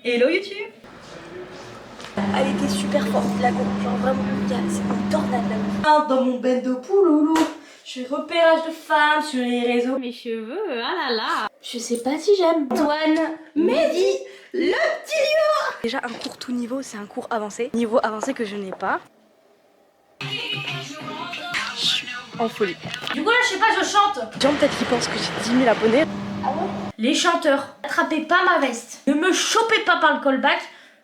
Hello YouTube. Elle était super forte, la go, genre vraiment, c'est une tornade là. Dans mon ben de pouloulou, je fais repérage de femmes sur les réseaux. Mes cheveux, ah là là. Je sais pas si j'aime. Antoine, Mehdi, le petit lion. Déjà un cours tout niveau, c'est un cours avancé. Niveau avancé que je n'ai pas. En folie. Du coup là je sais pas, je chante. Les gens peut-être qui pensent que j'ai 10 000 abonnés. Ah ouais? Les chanteurs, attrapez pas ma veste. Ne me chopez pas par le callback.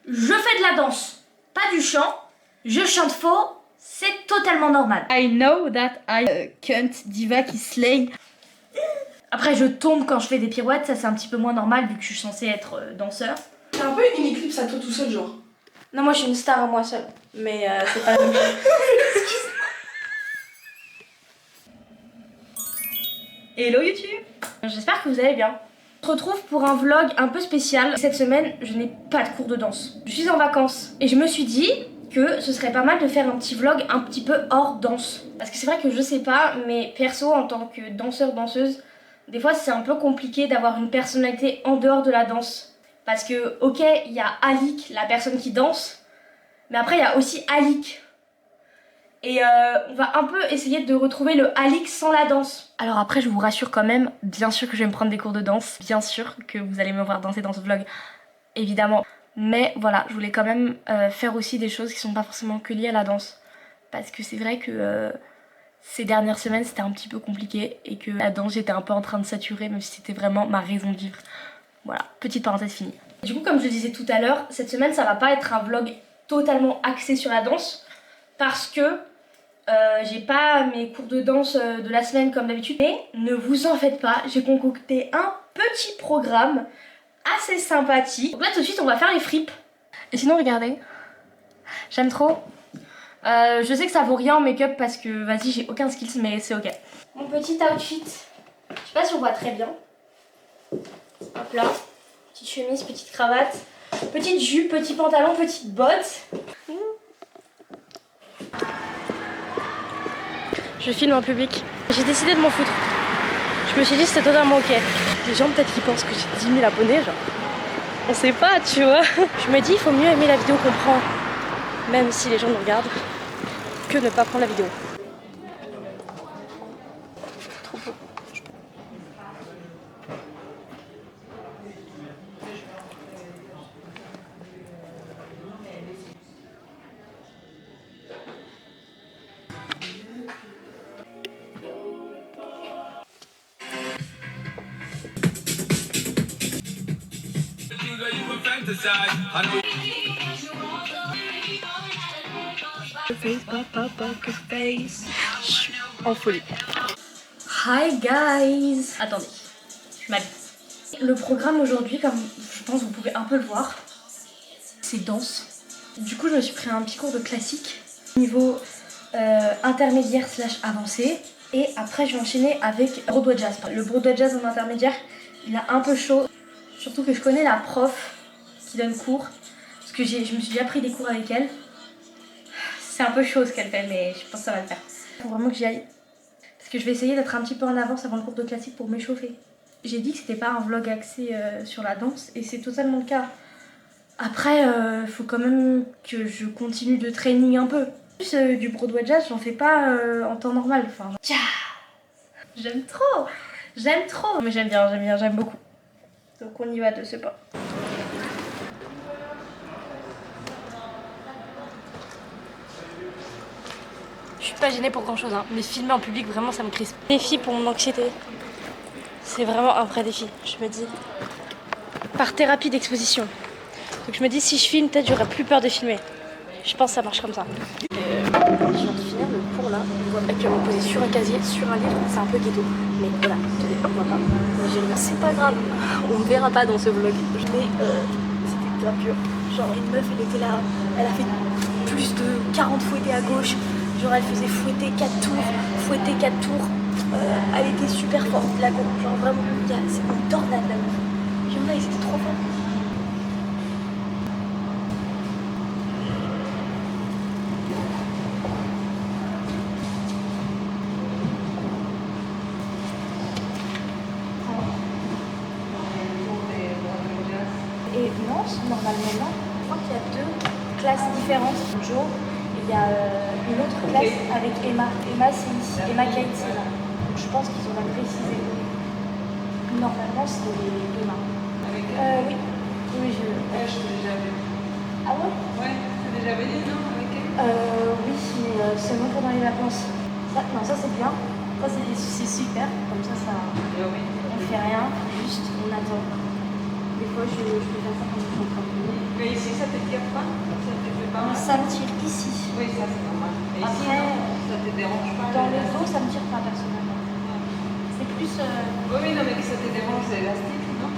Je fais de la danse, pas du chant. Je chante faux, c'est totalement normal. I know that I can't diva qui slay. Après je tombe quand je fais des pirouettes, ça c'est un petit peu moins normal vu que je suis censée être danseur. C'est un peu une éclipse à toi tout seul genre. Non, moi je suis une star à moi seule. Mais c'est pas la même chose. Hello YouTube. J'espère que vous allez bien. On se retrouve pour un vlog un peu spécial. Cette semaine, je n'ai pas de cours de danse. Je suis en vacances. Et je me suis dit que ce serait pas mal de faire un petit vlog un petit peu hors danse. Parce que c'est vrai que je sais pas, mais perso, en tant que danseur-danseuse, des fois c'est un peu compliqué d'avoir une personnalité en dehors de la danse. Parce que, ok, il y a Alik, la personne qui danse, mais après il y a aussi Alik. Et on va un peu essayer de retrouver le Alik sans la danse. Alors après je vous rassure quand même, bien sûr que je vais me prendre des cours de danse, bien sûr que vous allez me voir danser dans ce vlog, évidemment. Mais voilà, je voulais quand même faire aussi des choses qui sont pas forcément que liées à la danse. Parce que c'est vrai que ces dernières semaines c'était un petit peu compliqué et que la danse j'étais un peu en train de saturer, même si c'était vraiment ma raison de vivre. Voilà, petite parenthèse finie. Du coup comme je le disais tout à l'heure, cette semaine ça va pas être un vlog totalement axé sur la danse. Parce que j'ai pas mes cours de danse de la semaine comme d'habitude. Mais ne vous en faites pas, j'ai concocté un petit programme assez sympathique. Donc là tout de suite on va faire les fripes. Et sinon regardez, j'aime trop. Je sais que ça vaut rien en make-up parce que vas-y j'ai aucun skills mais c'est ok. Mon petit outfit, je sais pas si on voit très bien. Hop là, petite chemise, petite cravate, petite jupe, petit pantalon, petite botte. Je filme en public. J'ai décidé de m'en foutre. Je me suis dit c'était totalement ok. Les gens peut-être qui pensent que j'ai 10 000 abonnés, genre. On sait pas, tu vois. Je me dis il faut mieux aimer la vidéo qu'on prend, même si les gens nous regardent, que ne pas prendre la vidéo. Trop beau. En folie. Hi guys. Attendez, je m'habille. Le programme aujourd'hui, comme je pense que vous pouvez un peu le voir, c'est danse. Du coup je me suis pris un petit cours de classique, niveau intermédiaire / avancé. Et après je vais enchaîner avec Broadway Jazz. Le Broadway Jazz en intermédiaire, il a un peu chaud. Surtout que je connais la prof qui donne cours. Parce que je me suis déjà pris des cours avec elle. C'est un peu chaud ce qu'elle fait mais je pense que ça va le faire. Faut vraiment que j'y aille. Parce que je vais essayer d'être un petit peu en avance avant le cours de classique pour m'échauffer. J'ai dit que c'était pas un vlog axé sur la danse et c'est totalement le cas. Après, faut quand même que je continue de training un peu. En plus, du Broadway Jazz, j'en fais pas en temps normal. Enfin, j'aime trop. J'aime trop. Mais j'aime bien, j'aime beaucoup. Donc on y va de ce pas. Je suis pas gênée pour grand chose, hein. Mais filmer en public, vraiment, ça me crispe. Défi pour mon anxiété. C'est vraiment un vrai défi. Je me dis, par thérapie d'exposition. Donc je me dis, si je filme, peut-être j'aurai plus peur de filmer. Je pense que ça marche comme ça. Je viens de finir le cours là. On voit actuellement posé sur un casier, sur un livre. C'est un peu ghetto. Mais voilà, on voit pas. C'est pas grave. On me verra pas dans ce vlog. Mais c'était grave dur. Genre une meuf, elle était là. Elle a fait plus de 40 fouettés à gauche. Genre elle faisait fouetter 4 tours, fouetter 4 tours. Elle était super forte, la go. Genre vraiment, c'est une tornade la meuf. Genre là, ils étaient trop forts. Et immense, normalement. Je crois qu'il y a 2 classes différentes. Joe, et il y a une autre classe avec Emma. Emma, c'est ici. Emma Kate, c'est là. Donc, je pense qu'ils ont mal précisé. Normalement, c'est Emma. Oui. Oui, je t'ai déjà vu. Ah ouais? Ouais, t'as déjà venu, non, avec elle? Oui, mais seulement pendant les vacances. Ça c'est bien. Ça c'est super. Comme ça, Oui. on fait rien. Juste, on attend. Des fois, je vais faire ça quand je suis en train de venir. Mais ici, ça te tire pas? Ça te fait pas mal? Ça me tire ici. Oui, ça c'est normal. Mais ici, Après, non, ça te dérange pas? dans les os, ça me tire pas personnellement. C'est plus. Oui, non, mais ça te dérange l'élastique, non?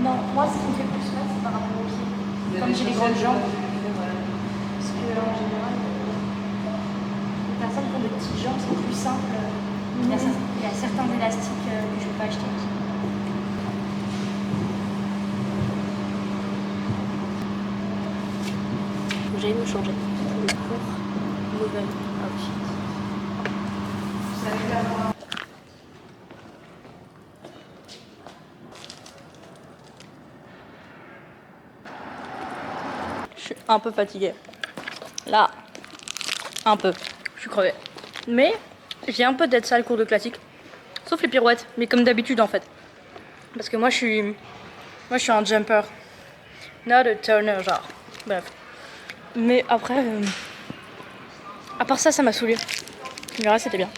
Non, moi, ce qui me fait plus mal, c'est par rapport aux pieds. Comme j'ai des grandes jambes. Parce que en général, les personnes qui ont des petites jambes, c'est plus simple. Il y a certains élastiques que je ne peux pas acheter. Faut que j'aille me changer. Le cours, nouvelle outfit. Salut Laura. Je suis un peu fatiguée. Là, un peu. Je suis crevée. Mais j'ai un peu d'être sale cours de classique. Sauf les pirouettes, mais comme d'habitude en fait. Parce que moi je suis un jumper. Not a turner, genre. Bref. Mais après, à part ça, ça m'a saoulé. Mais le reste, c'était bien.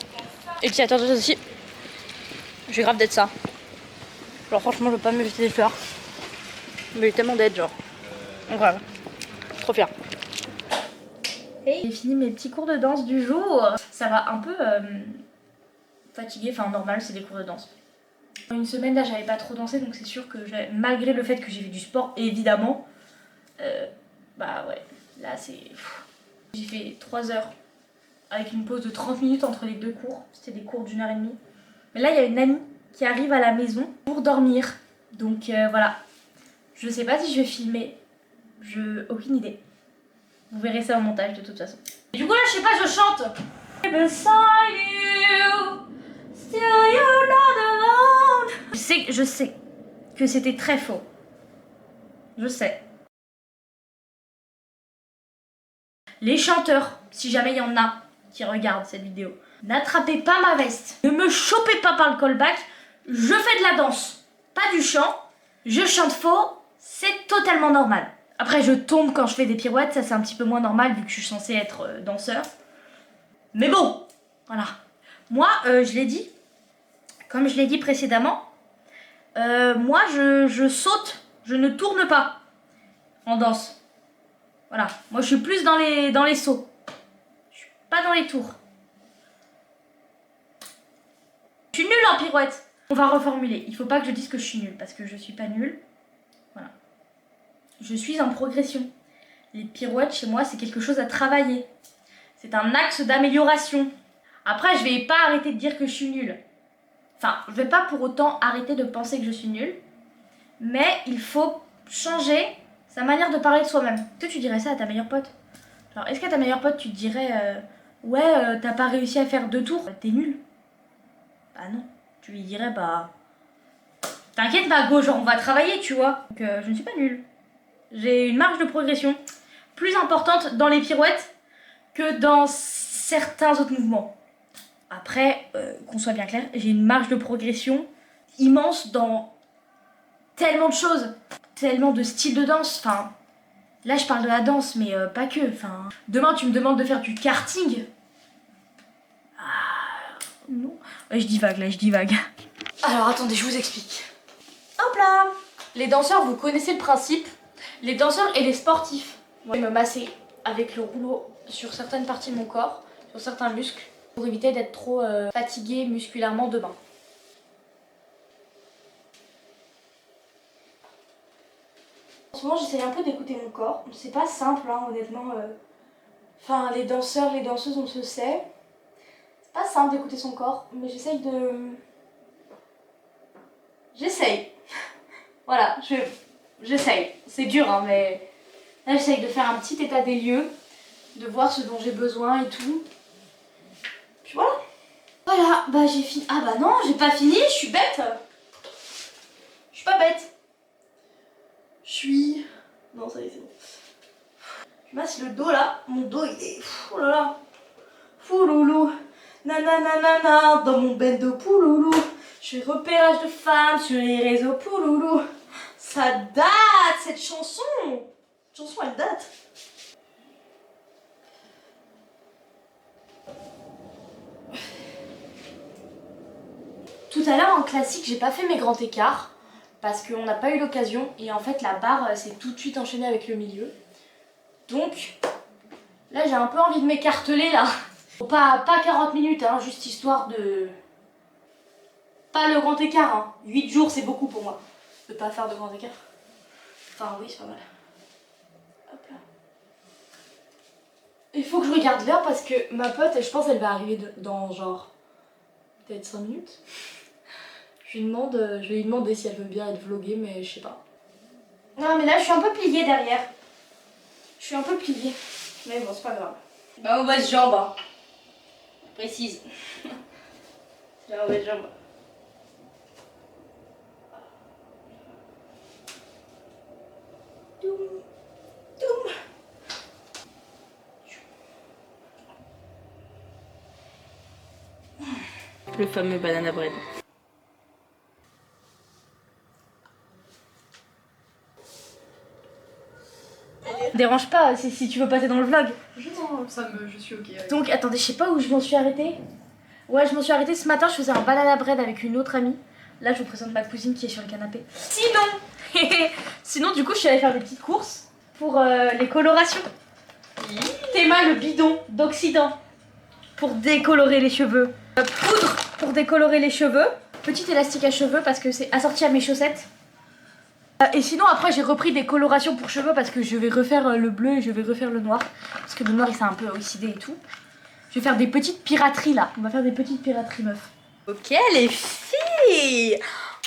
Et puis attends, aussi, j'ai grave d'être ça. Genre franchement, je veux pas me jeter des fleurs. Mais j'ai tellement d'être, genre. Donc voilà. Trop fière. Hey, j'ai fini mes petits cours de danse du jour. Ça va un peu fatigué, enfin normal, c'est des cours de danse. Une semaine là, j'avais pas trop dansé, donc c'est sûr que malgré le fait que j'ai fait du sport, évidemment, bah ouais, là c'est. J'ai fait 3 heures avec une pause de 30 minutes entre les 2 cours. C'était des cours d'1 h 30. Mais là, il y a une amie qui arrive à la maison pour dormir. Donc voilà. Je sais pas si je vais filmer. Aucune idée. Vous verrez ça au montage de toute façon. Et du coup là, je sais pas, je chante. Beside you, still you're not alone. Je sais que c'était très faux. Je sais. Les chanteurs, si jamais il y en a qui regardent cette vidéo, n'attrapez pas ma veste. Ne me chopez pas par le callback. Je fais de la danse, pas du chant. Je chante faux, c'est totalement normal. Après, je tombe quand je fais des pirouettes, ça c'est un petit peu moins normal vu que je suis censée être danseur. Mais bon, voilà. Moi, je l'ai dit, comme je l'ai dit précédemment, moi je saute, je ne tourne pas en danse. Voilà, moi je suis plus dans les sauts. Je suis pas dans les tours. Je suis nulle en pirouette. On va reformuler. Il faut pas que je dise que je suis nulle parce que je suis pas nulle. Voilà. Je suis en progression. Les pirouettes chez moi, c'est quelque chose à travailler. C'est un axe d'amélioration. Après, je vais pas arrêter de dire que je suis nulle. Enfin, je vais pas pour autant arrêter de penser que je suis nulle. Mais il faut changer sa manière de parler de soi-même. Est-ce que tu dirais ça à ta meilleure pote? Genre, est-ce qu'à ta meilleure pote, tu te dirais ouais, t'as pas réussi à faire 2 tours, t'es nulle? Bah non. Tu lui dirais, bah t'inquiète pas, go, genre on va travailler, tu vois. Donc je ne suis pas nulle. J'ai une marge de progression plus importante dans les pirouettes que dans certains autres mouvements. Après, qu'on soit bien clair, j'ai une marge de progression immense dans tellement de choses, tellement de styles de danse. Enfin, là je parle de la danse, mais pas que. Enfin, demain tu me demandes de faire du karting. Ah, non. Ouais, je divague là, je divague. Alors attendez, je vous explique. Hop là! Les danseurs, vous connaissez le principe. Les danseurs et les sportifs. Moi, je vais me masser avec le rouleau sur certaines parties de mon corps, sur certains muscles, pour éviter d'être trop fatigué musculairement demain. En ce moment, j'essaye un peu d'écouter mon corps. C'est pas simple, hein, honnêtement. Enfin, les danseurs, les danseuses, on se sait. C'est pas simple d'écouter son corps, mais j'essaye de... J'essaye. Voilà, j'essaye. C'est dur, hein, mais là, j'essaye de faire un petit état des lieux, de voir ce dont j'ai besoin et tout. Puis voilà. Voilà, bah j'ai fini. Ah bah non, j'ai pas fini, je suis bête. Je suis pas bête. Je suis... Non, ça y est, c'est bon. Je masse le dos là. Mon dos, il est... Oh là là. Fouloulou. Nananana. Dans mon bendo pouloulou. Je fais repérage de femmes sur les réseaux pouloulou. Ça date, cette chanson. Cette chanson, elle date. Tout à l'heure en classique, j'ai pas fait mes grands écarts parce qu'on n'a pas eu l'occasion et en fait la barre s'est tout de suite enchaînée avec le milieu. Donc là j'ai un peu envie de m'écarteler là. Pas 40 minutes, hein, juste histoire de... Pas le grand écart, hein. 8 jours c'est beaucoup pour moi de pas faire de grand écart. Enfin oui, c'est pas mal. Hop là. Il faut que je regarde l'heure parce que ma pote, je pense elle va arriver dans genre peut-être 5 minutes. Je vais lui demander si elle veut bien être vloguée, mais je sais pas. Non, mais là, je suis un peu pliée derrière. Je suis un peu pliée. Mais bon, c'est pas grave. Bah, mauvaise jambe, hein. Précise. C'est la mauvaise jambe. Toum. Toum. Le fameux banana bread. Dérange pas si tu veux passer dans le vlog. Non, je suis ok. Avec. Donc attendez, je sais pas où je m'en suis arrêtée. Ouais, je m'en suis arrêtée ce matin, je faisais un banana bread avec une autre amie. Là, je vous présente ma cousine qui est sur le canapé. Sinon du coup, je suis allée faire des petites courses pour les colorations. Théma le bidon d'Occident pour décolorer les cheveux. Poudre pour décolorer les cheveux. Petit élastique à cheveux parce que c'est assorti à mes chaussettes. Et sinon après j'ai repris des colorations pour cheveux parce que je vais refaire le bleu et je vais refaire le noir. Parce que le noir il s'est un peu oxydé et tout. Je vais faire des petites pirateries là. On va faire des petites pirateries meufs. Ok les filles,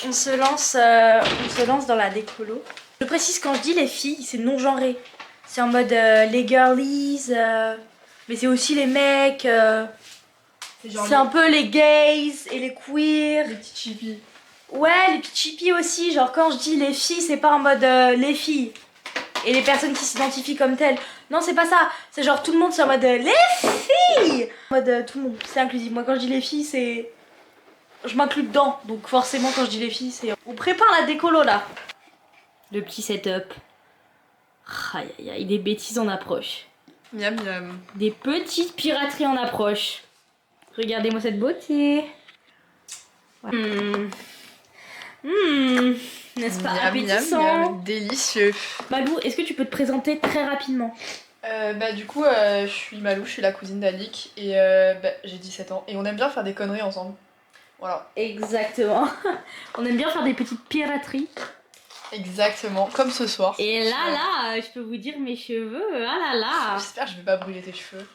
on se lance dans la décolo. Je précise quand je dis les filles, c'est non genré. C'est en mode les girlies, mais c'est aussi les mecs. C'est un peu les gays et les queers. Les petits chippies. Ouais, les petits chippies aussi. Genre quand je dis les filles, c'est pas en mode les filles et les personnes qui s'identifient comme telles. Non, c'est pas ça. C'est genre tout le monde, c'est en mode les filles. En mode tout le monde, c'est inclusif. Moi quand je dis les filles, c'est... Je m'inclus dedans. Donc forcément quand je dis les filles, c'est... On prépare la décolo là. Le petit setup. Aïe aïe aïe, des bêtises en approche. Miam miam. Des petites pirateries en approche. Regardez-moi cette beauté. Ouais. N'est-ce pas appétissant? Miam, délicieux. Malou, est-ce que tu peux te présenter très rapidement? Du coup, je suis Malou, je suis la cousine d'Alik et j'ai 17 ans et on aime bien faire des conneries ensemble. Voilà. Exactement. On aime bien faire des petites pirateries. Exactement, comme ce soir. Et là, je peux vous dire mes cheveux, ah là là. J'espère que je vais pas brûler tes cheveux.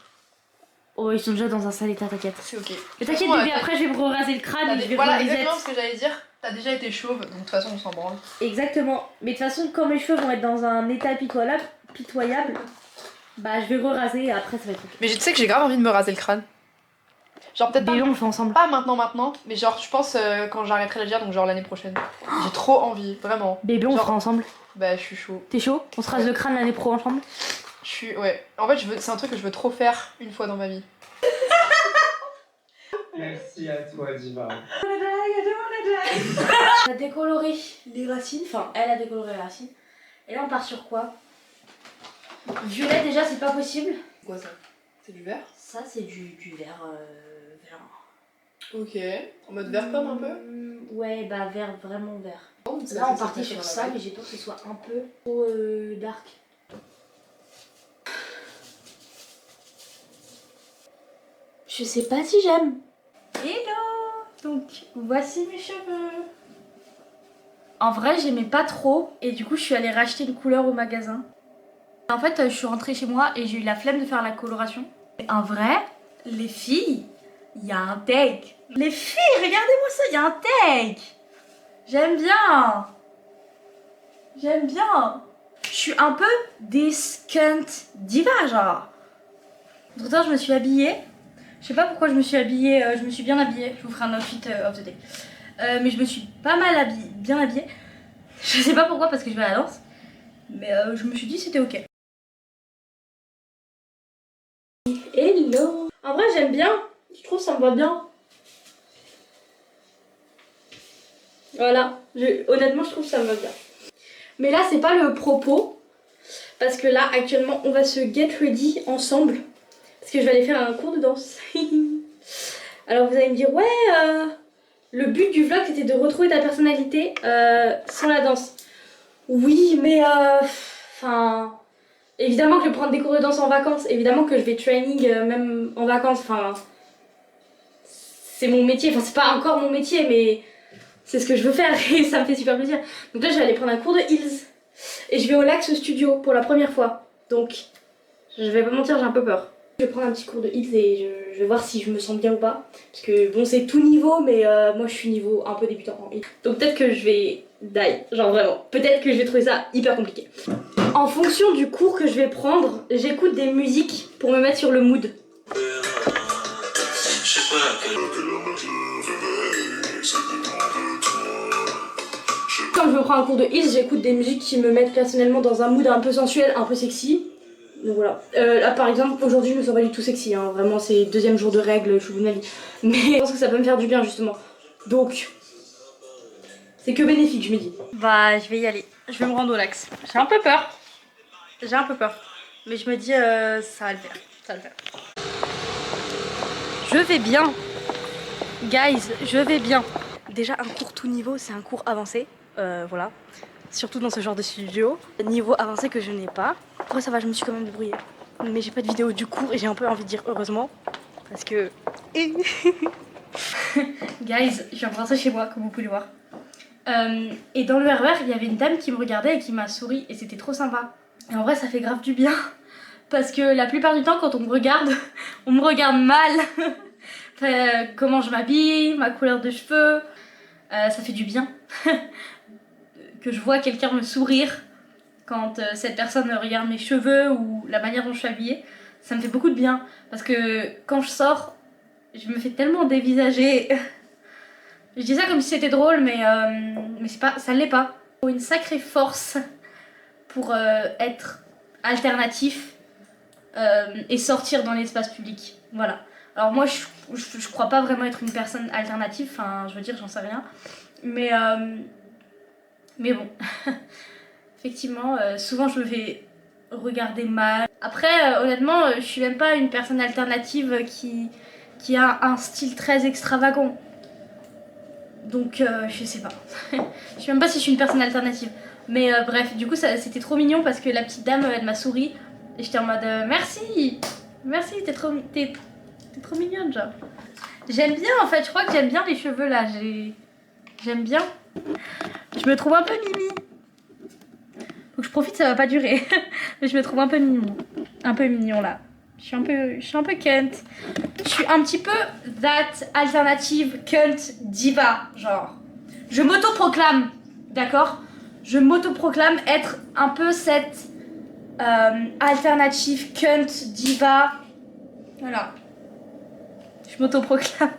Oh, ils sont déjà dans un sale état, t'inquiète. C'est ok. Mais t'inquiète bébé, après je vais me raser le crâne et je vais Voilà, reset. exactement ce que j'allais dire. T'as déjà été chauve, donc de toute façon on s'en branle. Exactement. Mais de toute façon, quand mes cheveux vont être dans un état pitoyable, bah je vais re-raser et après ça va être ok. Mais tu sais que j'ai grave envie de me raser le crâne. Genre peut-être Bébé, on le fait ensemble. pas maintenant, mais genre je pense quand j'arrêterai la gire, donc genre l'année prochaine. J'ai trop envie, vraiment. Bébé, on le Genre- fera ensemble. Bah je suis chaud. T'es chaud? On se rase le crâne l'année pro ensemble? Ouais. En fait, c'est un truc que je veux trop faire une fois dans ma vie. Merci à toi, Diva. On a décoloré les racines, enfin elle a décoloré les racines. Et là on part sur quoi? Violet déjà c'est pas possible. Quoi ça? C'est du vert? Ça c'est du vert vert. Ok. En mode vert pomme un peu? Ouais bah vert, vraiment vert. Ça, Là on c'est partait sur sur la ça vibe. mais j'ai peur que ce soit un peu trop dark. Je sais pas si j'aime. Hello! Donc voici mes cheveux. En vrai j'aimais pas trop et du coup je suis allée racheter une couleur au magasin. En fait je suis rentrée chez moi et j'ai eu la flemme de faire la coloration. En vrai, les filles, il y a un take. Les filles, regardez-moi ça, il y a un take. J'aime bien. J'aime bien. Je suis un peu des skunt diva genre. Pourtant je me suis habillée. Je sais pas pourquoi je me suis habillée, je me suis bien habillée. Je vous ferai un outfit of the day. Mais je me suis pas mal habillée, bien habillée. Je sais pas pourquoi parce que je vais à la danse. Mais je me suis dit c'était ok. Hello. En vrai j'aime bien, je trouve ça me va bien. Voilà, honnêtement je trouve ça me va bien. Mais là c'est pas le propos. Parce que là actuellement on va se get ready ensemble. Parce que je vais aller faire un cours de danse. Alors vous allez me dire ouais le but du vlog c'était de retrouver ta personnalité sans la danse. Oui mais enfin évidemment que je vais prendre des cours de danse en vacances. Évidemment que je vais training même en vacances. Enfin c'est mon métier. Enfin c'est pas encore mon métier mais c'est ce que je veux faire et ça me fait super plaisir. Donc là je vais aller prendre un cours de heels. Et je vais au Lax Studio pour la première fois. Donc je vais pas mentir, j'ai un peu peur. Je vais prendre un petit cours de heels et je vais voir si je me sens bien ou pas. Parce que bon c'est tout niveau mais moi je suis niveau un peu débutant en heels. Donc peut-être que je vais die, genre vraiment. Peut-être que je vais trouver ça hyper compliqué. En fonction du cours que je vais prendre, j'écoute des musiques pour me mettre sur le mood. Quand je me prends un cours de heels, j'écoute des musiques qui me mettent personnellement dans un mood un peu sensuel, un peu sexy. Donc voilà. Là par exemple, aujourd'hui je me sens pas du tout sexy, hein. Vraiment c'est deuxième jour de règles, je suis de ma vie. Mais je pense que ça peut me faire du bien justement. Donc, c'est que bénéfique je me dis. Bah je vais y aller, je vais me rendre au Lax. J'ai un peu peur. J'ai un peu peur. Mais je me dis ça va le faire, ça va le faire. Je vais bien. Guys, je vais bien. Déjà un cours tout niveau, c'est un cours avancé. Voilà, surtout dans ce genre de studio. Niveau avancé que je n'ai pas. Après ça va, je me suis quand même débrouillée. Mais j'ai pas de vidéo du cours et j'ai un peu envie de dire heureusement. Parce que... Guys, je viens de rentrer chez moi, comme vous pouvez le voir. Et dans le RER, il y avait une dame qui me regardait et qui m'a souri et c'était trop sympa. Et en vrai ça fait grave du bien. Parce que la plupart du temps quand on me regarde mal. Comment je m'habille, ma couleur de cheveux. Ça fait du bien. Que je vois quelqu'un me sourire quand cette personne regarde mes cheveux ou la manière dont je suis habillée, ça me fait beaucoup de bien parce que quand je sors, je me fais tellement dévisager. Je dis ça comme si c'était drôle mais c'est pas, ça l'est pas. Il faut une sacrée force pour être alternatif et sortir dans l'espace public. Voilà. Alors moi je crois pas vraiment être une personne alternative, enfin je veux dire j'en sais rien. Mais bon, effectivement, souvent je me fais regarder mal. Après, honnêtement, je suis même pas une personne alternative qui a un style très extravagant. Donc, je sais pas. Je sais même pas si je suis une personne alternative. Mais bref, du coup, c'était trop mignon parce que la petite dame, elle m'a souri. Et j'étais en mode merci, merci, t'es trop mignonne, genre. J'aime bien en fait, je crois que j'aime bien les cheveux là. J'aime bien. Je me trouve un peu mimi. Faut que je profite, ça va pas durer. Mais je me trouve un peu mignon. Un peu mignon là. Je suis un peu cunt. Je suis un petit peu that alternative cunt diva. Genre. Je m'autoproclame. D'accord? Je m'autoproclame être un peu cette alternative cunt diva. Voilà. Je m'autoproclame.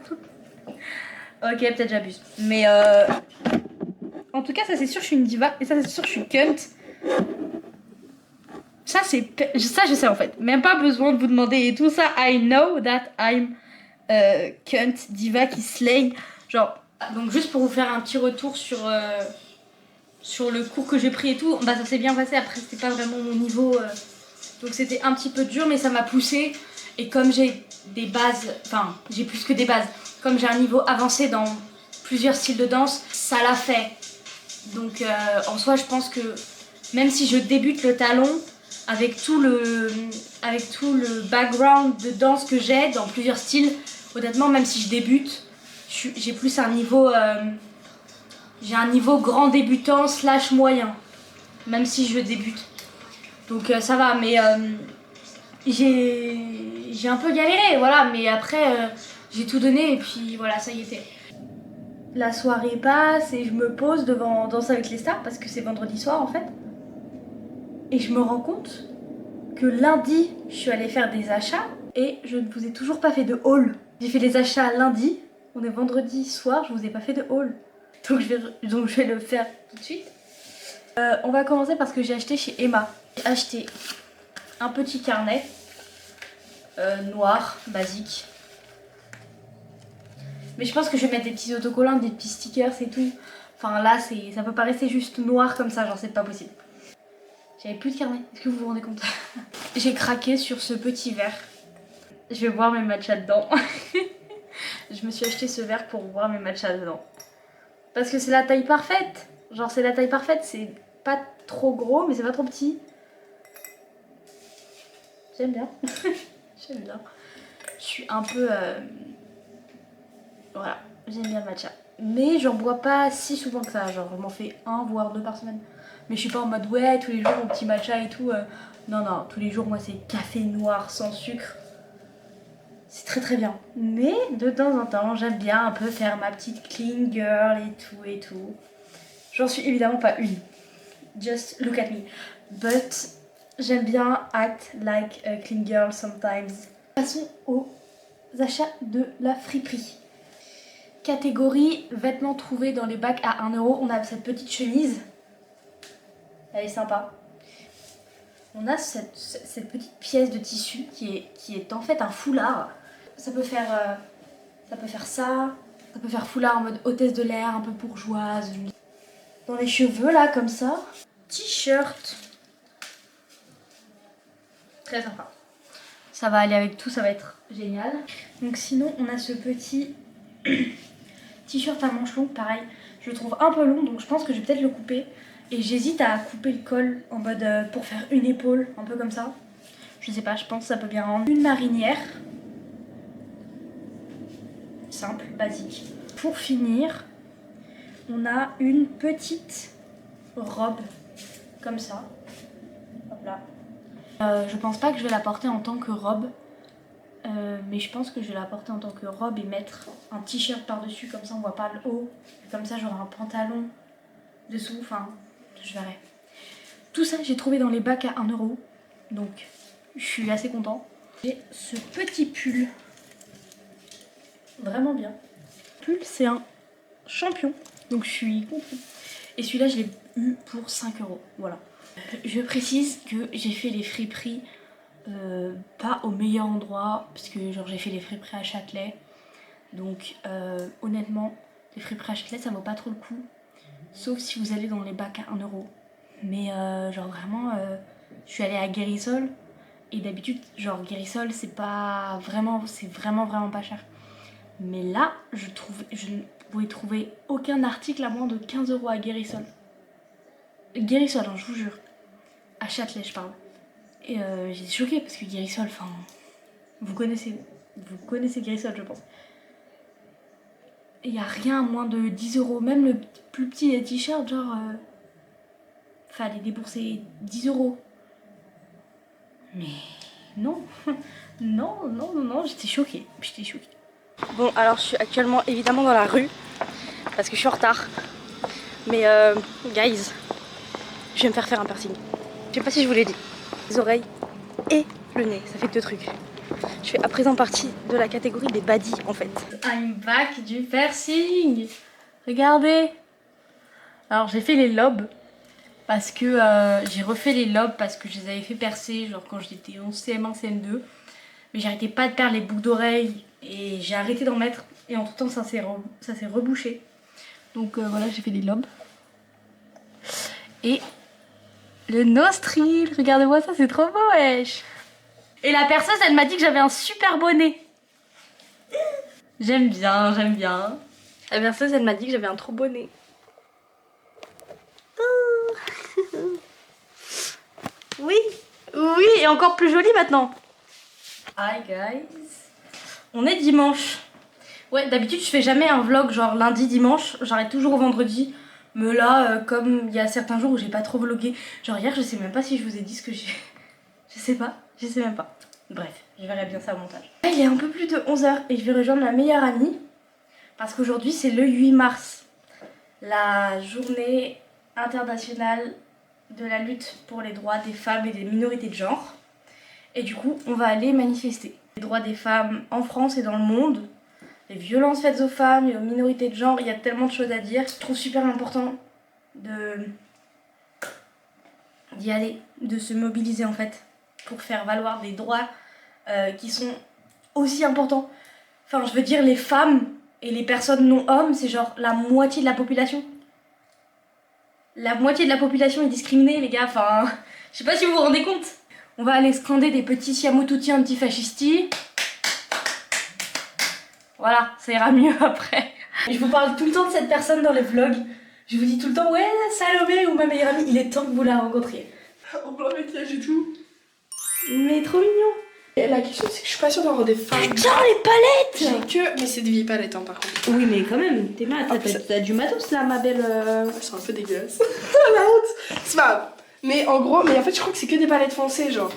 Ok, peut-être j'abuse. Mais en tout cas, ça c'est sûr, je suis une diva. Et ça c'est sûr, je suis cunt. Ça, je sais en fait. Même pas besoin de vous demander et tout ça. I know that I'm cunt, diva qui slay. Genre, donc juste pour vous faire un petit retour sur le cours que j'ai pris et tout. Bah ça s'est bien passé. Après, c'était pas vraiment mon niveau. Donc c'était un petit peu dur, mais ça m'a poussé. Et comme j'ai des bases, enfin, j'ai plus que des bases. Comme j'ai un niveau avancé dans plusieurs styles de danse, ça l'a fait. Donc en soi, je pense que même si je débute le talon, avec tout le background de danse que j'ai dans plusieurs styles, honnêtement, même si je débute, j'ai plus un niveau, j'ai un niveau grand débutant / moyen, même si je débute. Donc ça va, mais j'ai un peu galéré, voilà, mais après j'ai tout donné et puis voilà, ça y était. La soirée passe et je me pose devant Danse avec les stars parce que c'est vendredi soir en fait. Et je me rends compte que lundi, je suis allée faire des achats et je ne vous ai toujours pas fait de haul. J'ai fait les achats lundi, on est vendredi soir, je vous ai pas fait de haul. Donc je vais le faire tout de suite. On va commencer parce que j'ai acheté chez Emma. J'ai acheté un petit carnet noir, basique. Mais je pense que je vais mettre des petits autocollants, des petits stickers et tout. Enfin là, ça peut pas rester juste noir comme ça, genre c'est pas possible. J'avais plus de carnet, est-ce que vous vous rendez compte? J'ai craqué sur ce petit verre. Je vais boire mes matchas dedans. Je me suis acheté ce verre pour boire mes matchas dedans. Parce que c'est la taille parfaite. Genre c'est la taille parfaite, c'est pas trop gros mais c'est pas trop petit. J'aime bien. J'aime bien. Je suis un peu... Voilà, j'aime bien le matcha. Mais j'en bois pas si souvent que ça. Genre je m'en fais 1 voire 2 par semaine. Mais je suis pas en mode ouais tous les jours mon petit matcha et tout. Non, non, tous les jours moi c'est café noir sans sucre. C'est très très bien. Mais de temps en temps j'aime bien un peu faire ma petite clean girl et tout et tout. J'en suis évidemment pas une. Just look at me. But j'aime bien act like a clean girl sometimes. Passons aux achats de la friperie. Catégorie vêtements trouvés dans les bacs à 1 €. On a cette petite chemise. Elle est sympa. On a cette petite pièce de tissu qui est en fait un foulard. Ça peut faire ça. Ça peut faire foulard en mode hôtesse de l'air, un peu bourgeoise. Dans les cheveux là, comme ça. T-shirt. Très sympa. Ça va aller avec tout, ça va être génial. Donc sinon, on a ce petit t-shirt à manches longues, pareil. Je le trouve un peu long, donc je pense que je vais peut-être le couper. Et j'hésite à couper le col en mode pour faire une épaule, un peu comme ça. Je sais pas, je pense que ça peut bien rendre. Une marinière. Simple, basique. Pour finir, on a une petite robe, comme ça. Hop là. Je pense pas que je vais la porter en tant que robe. Mais je pense que je vais la porter en tant que robe et mettre un t-shirt par-dessus, comme ça on voit pas le haut. Et comme ça j'aurai un pantalon dessous, enfin, je verrai. Tout ça j'ai trouvé dans les bacs à 1 €. Donc je suis assez content. J'ai ce petit pull. Vraiment bien. Le pull c'est un champion. Donc je suis contente. Et celui-là je l'ai eu pour 5 €. Voilà. Je précise que j'ai fait les friperies pas au meilleur endroit, parce que genre j'ai fait les friperies à Châtelet. Donc honnêtement, les friperies à Châtelet ça vaut pas trop le coup. Sauf si vous allez dans les bacs à 1 €. Mais genre vraiment, je suis allée à Guérissol. Et d'habitude, genre Guérissol c'est pas vraiment, c'est vraiment pas cher. Mais là, je ne pouvais trouver aucun article à moins de 15 € à Guérissol. Guérissol, hein, je vous jure. À Châtelet, je parle. Et j'étais choquée parce que Guérissol, enfin, vous connaissez Guérissol, je pense. Il n'y a rien à moins de 10 €. Même le plus petit des t-shirts, genre, fallait débourser 10 €. Mais non, non, j'étais choquée. Bon, alors je suis actuellement évidemment dans la rue parce que je suis en retard. Mais guys, je vais me faire un piercing. Je sais pas si je vous l'ai dit. Les oreilles et le nez, ça fait 2 trucs. Je fais à présent partie de la catégorie des baddies en fait. I'm back du piercing. Regardez. Alors j'ai fait les lobes parce que j'ai refait les lobes parce que je les avais fait percer genre quand j'étais en CM1, CM2. Mais j'arrêtais pas de perdre les boucles d'oreilles et j'ai arrêté d'en mettre. Et entre temps ça s'est rebouché. Donc voilà, j'ai fait les lobes. Et le nostril, regardez-moi ça, c'est trop beau, wesh. Et la perceuse, elle m'a dit que j'avais un super bonnet. J'aime bien. La perceuse, elle m'a dit que j'avais un trop bonnet. Oui, et encore plus joli maintenant. Hi guys. On est dimanche. Ouais, d'habitude, je fais jamais un vlog genre lundi, dimanche. J'arrête toujours au vendredi. Mais là, comme il y a certains jours où j'ai pas trop vlogué, genre hier, je sais même pas si je vous ai dit ce que j'ai. Je sais même pas. Bref, je verrai bien ça au montage. Il est un peu plus de 11 h et je vais rejoindre ma meilleure amie. Parce qu'aujourd'hui, c'est le 8 mars. La journée internationale de la lutte pour les droits des femmes et des minorités de genre. Et du coup, on va aller manifester. Les droits des femmes en France et dans le monde. Les violences faites aux femmes et aux minorités de genre, il y a tellement de choses à dire. Je trouve super important de d'y aller, de se mobiliser en fait, pour faire valoir des droits qui sont aussi importants. Enfin, je veux dire, les femmes et les personnes non-hommes, c'est genre la moitié de la population. La moitié de la population est discriminée, les gars, enfin, je sais pas si vous vous rendez compte. On va aller scander des petits siamo tutti antifascisti. Voilà, ça ira mieux après. Je vous parle tout le temps de cette personne dans les vlogs. Je vous dis tout le temps, ouais, Salomé ou ma meilleure amie, il est temps que vous la rencontriez. En blanc maquillage et tout. Mais trop mignon. Et la question c'est que je suis pas sûre d'avoir des femmes. Putain, les palettes! J'ai que. Mais c'est des vieilles palettes hein, par contre. Oui, mais quand même, t'es mal, t'as du matos là, ma belle. C'est un peu dégueulasse. La honte. C'est pas grave. Mais en gros, mais en fait je crois que c'est que des palettes foncées genre.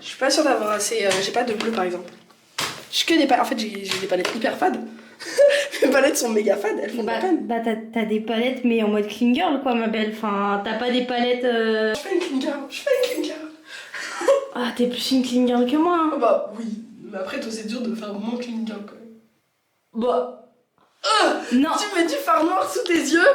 Je suis pas sûre d'avoir assez. J'ai pas de bleu par exemple. J'ai que des palettes. En fait j'ai des palettes hyper fades. Mes palettes sont méga fades, elles font de la peine. Bah t'as des palettes, mais en mode clean girl quoi, ma belle. Enfin, t'as pas des palettes. Je fais une clean girl. Je fais une clean girl. Ah, t'es plus une clean girl que moi. Hein. Bah oui. Mais après toi c'est dur de faire moins clean girl quand même. Bah. Non. Tu mets du fard noir sous tes yeux.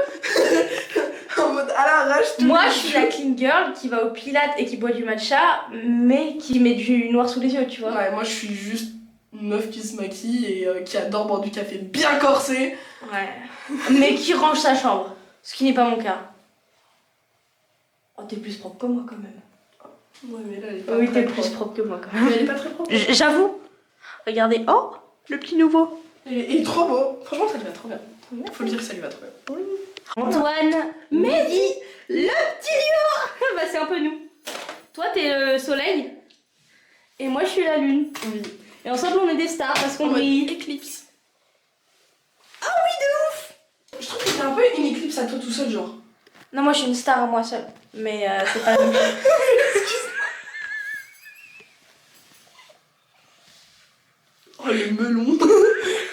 En mode à l'arrache. Moi, je suis la clean girl qui va au Pilates et qui boit du matcha, mais qui met du noir sous les yeux, tu vois. Ouais, moi je suis juste une meuf qui se maquille et qui adore boire du café bien corsé. Ouais. Mais qui range sa chambre, ce qui n'est pas mon cas. Oh, t'es plus propre que moi quand même. Ouais, mais là elle est pas Oui, très t'es plus propre que moi quand même. Mais elle est pas très propre. J'avoue. Regardez, oh, le petit nouveau. Il est trop beau. Franchement, ça lui va trop bien. Faut le dire que ça lui va trop bien. Antoine, Mehdi, le petit lion. Bah, c'est un peu nous. Toi, t'es le soleil et moi, je suis la lune. Oui. Et ensemble, on est des stars parce qu'on En mode brille. éclipse. Ah oui, de ouf. Je trouve que t'es un peu une éclipse à toi tout seul, genre. Non, moi, je suis une star à moi seule. Mais c'est pas la même chose. Oh le melon.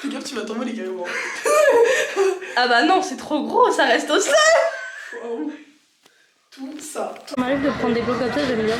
Fais gaffe, tu vas tomber les carrément. Ah bah non, c'est trop gros, ça reste au sol. Wow. Tout ça. Ça m'arrive de prendre des plots comme ça, j'aime bien.